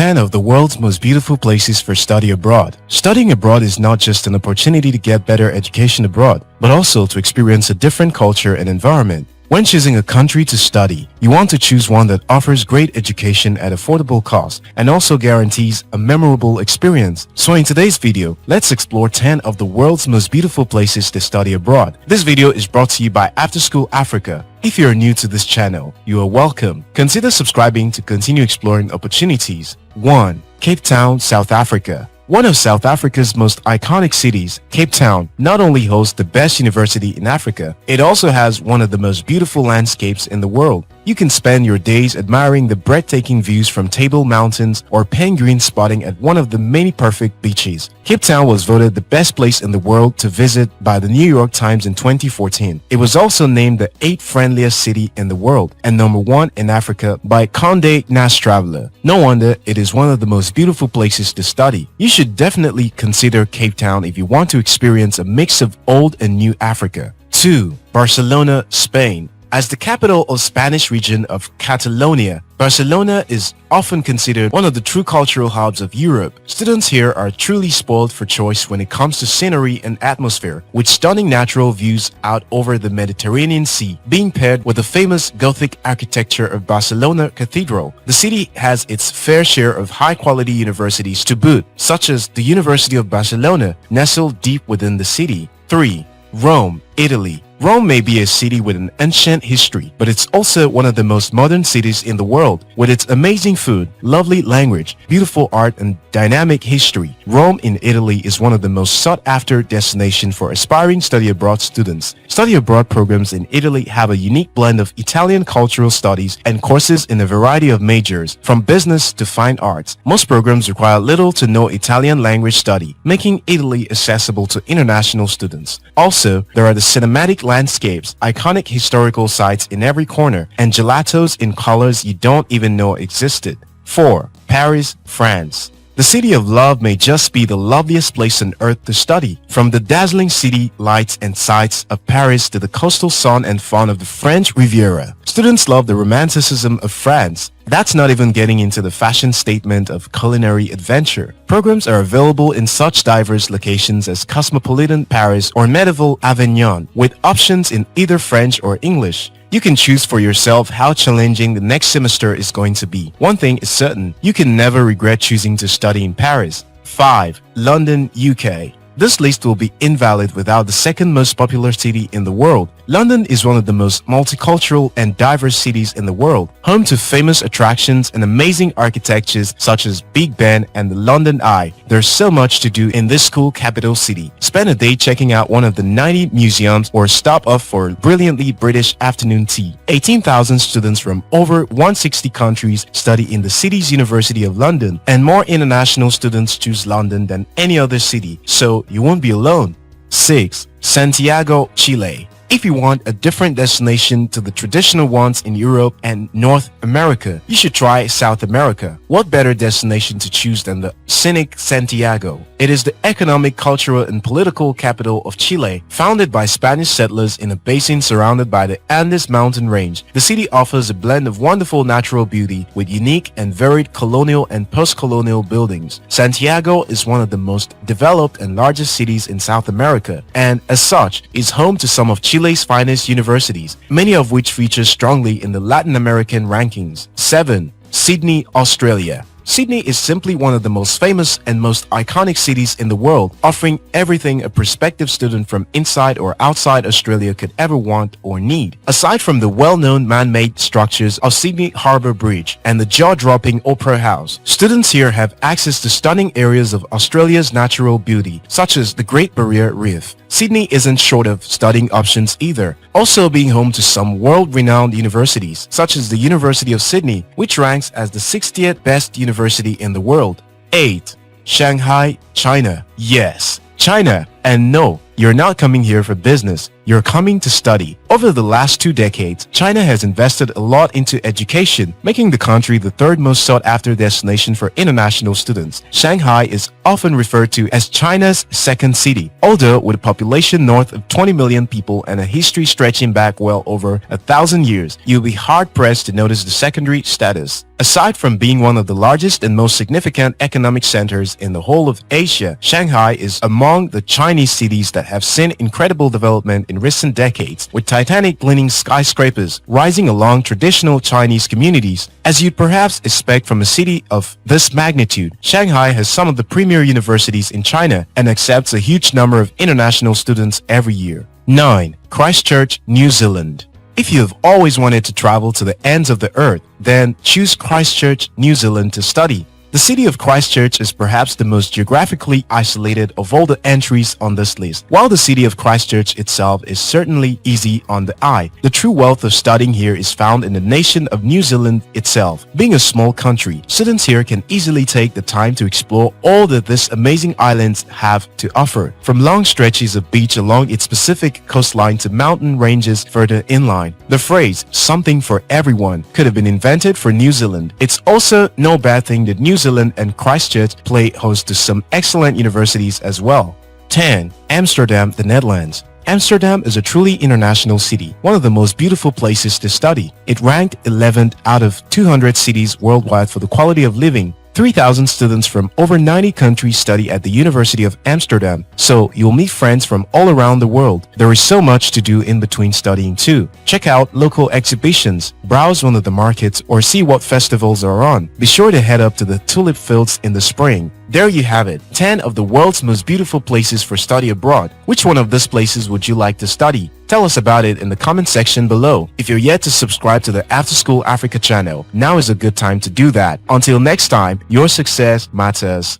10 of the world's most beautiful places for study abroad. Studying abroad is not just an opportunity to get better education abroad, but also to experience a different culture and environment. When choosing a country to study, you want to choose one that offers great education at affordable cost and also guarantees a memorable experience. So in today's video, let's explore 10 of the world's most beautiful places to study abroad. This video is brought to you by After School Africa. If you are new to this channel, you are welcome. Consider subscribing to continue exploring opportunities. 1. Cape Town, South Africa. One of South Africa's most iconic cities, Cape Town not only hosts the best university in Africa, it also has one of the most beautiful landscapes in the world. You can spend your days admiring the breathtaking views from Table Mountains or penguin spotting at one of the many perfect beaches. Cape Town was voted the best place in the world to visit by the New York Times in 2014. It was also named the 8th friendliest city in the world and number 1 in Africa by Condé Nast Traveler. No wonder it is one of the most beautiful places to study. You should definitely consider Cape Town if you want to experience a mix of old and new Africa. 2. Barcelona, Spain. As the capital of Spanish region of Catalonia, Barcelona is often considered one of the true cultural hubs of Europe. Students here are truly spoiled for choice when it comes to scenery and atmosphere, with stunning natural views out over the Mediterranean Sea, being paired with the famous Gothic architecture of Barcelona Cathedral. The city has its fair share of high-quality universities to boot, such as the University of Barcelona, nestled deep within the city. 3. Rome, Italy. Rome may be a city with an ancient history, but it's also one of the most modern cities in the world. With its amazing food, lovely language, beautiful art, and dynamic history, Rome in Italy is one of the most sought-after destinations for aspiring study abroad students. Study abroad programs in Italy have a unique blend of Italian cultural studies and courses in a variety of majors, from business to fine arts. Most programs require little to no Italian language study, making Italy accessible to international students. Also, there are the cinematic landscapes, iconic historical sites in every corner, and gelatos in colors you don't even know existed. 4. Paris, France. The city of love may just be the loveliest place on earth to study. From the dazzling city lights and sights of Paris to the coastal sun and fun of the French Riviera, students love the romanticism of France. That's not even getting into the fashion statement of culinary adventure. Programs are available in such diverse locations as cosmopolitan Paris or medieval Avignon, with options in either French or English. You can choose for yourself how challenging the next semester is going to be. One thing is certain, you can never regret choosing to study in Paris. 5. London, UK. This list will be invalid without the second most popular city in the world. London is one of the most multicultural and diverse cities in the world, home to famous attractions and amazing architectures such as Big Ben and the London Eye. There's so much to do in this cool capital city. Spend a day checking out one of the 90 museums or stop off for brilliantly British afternoon tea. 18,000 students from over 160 countries study in the city's University of London, and more international students choose London than any other city, so you won't be alone. 6. Santiago, Chile. If you want a different destination to the traditional ones in Europe and North America, you should try South America. What better destination to choose than the scenic Santiago? It is the economic, cultural, and political capital of Chile, founded by Spanish settlers in a basin surrounded by the Andes mountain range. The city offers a blend of wonderful natural beauty with unique and varied colonial and post-colonial buildings. Santiago is one of the most developed and largest cities in South America, and as such, is home to some of Chile's finest universities, many of which feature strongly in the Latin American rankings. 7. Sydney, Australia. Sydney is simply one of the most famous and most iconic cities in the world, offering everything a prospective student from inside or outside Australia could ever want or need. Aside from the well-known man-made structures of Sydney Harbour Bridge and the jaw-dropping Opera House, students here have access to stunning areas of Australia's natural beauty, such as the Great Barrier Reef. Sydney isn't short of studying options either, also being home to some world-renowned universities, such as the University of Sydney, which ranks as the 60th best university in the world. 8. Shanghai, China. Yes, China. And no, you're not coming here for business. You're coming to study. Over the last 2 decades, China has invested a lot into education, making the country the third most sought-after destination for international students. Shanghai is often referred to as China's second city, although with a population north of 20 million people and a history stretching back well over 1,000 years, you'll be hard-pressed to notice the secondary status. Aside from being one of the largest and most significant economic centers in the whole of Asia, Shanghai is among the Chinese cities that have seen incredible development in recent decades, with titanic gleaming skyscrapers rising along traditional Chinese communities. As you'd perhaps expect from a city of this magnitude, Shanghai has some of the premier universities in China and accepts a huge number of international students every year. 9. Christchurch, New Zealand. If you have always wanted to travel to the ends of the earth, then choose Christchurch, New Zealand to study. The city of Christchurch is perhaps the most geographically isolated of all the entries on this list. While the city of Christchurch itself is certainly easy on the eye, the true wealth of studying here is found in the nation of New Zealand itself. Being a small country, students here can easily take the time to explore all that this amazing islands have to offer, from long stretches of beach along its Pacific coastline to mountain ranges further inland. The phrase, something for everyone, could have been invented for New Zealand. It's also no bad thing that New Zealand and Christchurch play host to some excellent universities as well. 10. Amsterdam, the Netherlands. Amsterdam is a truly international city, one of the most beautiful places to study. It ranked 11th out of 200 cities worldwide for the quality of living. 3,000 students from over 90 countries study at the University of Amsterdam, so you'll meet friends from all around the world. There is so much to do in between studying too. Check out local exhibitions, browse one of the markets, or see what festivals are on. Be sure to head up to the tulip fields in the spring. There you have it, 10 of the world's most beautiful places for study abroad. Which one of these places would you like to study? Tell us about it in the comment section below. If you're yet to subscribe to the After School Africa channel, now is a good time to do that. Until next time, your success matters.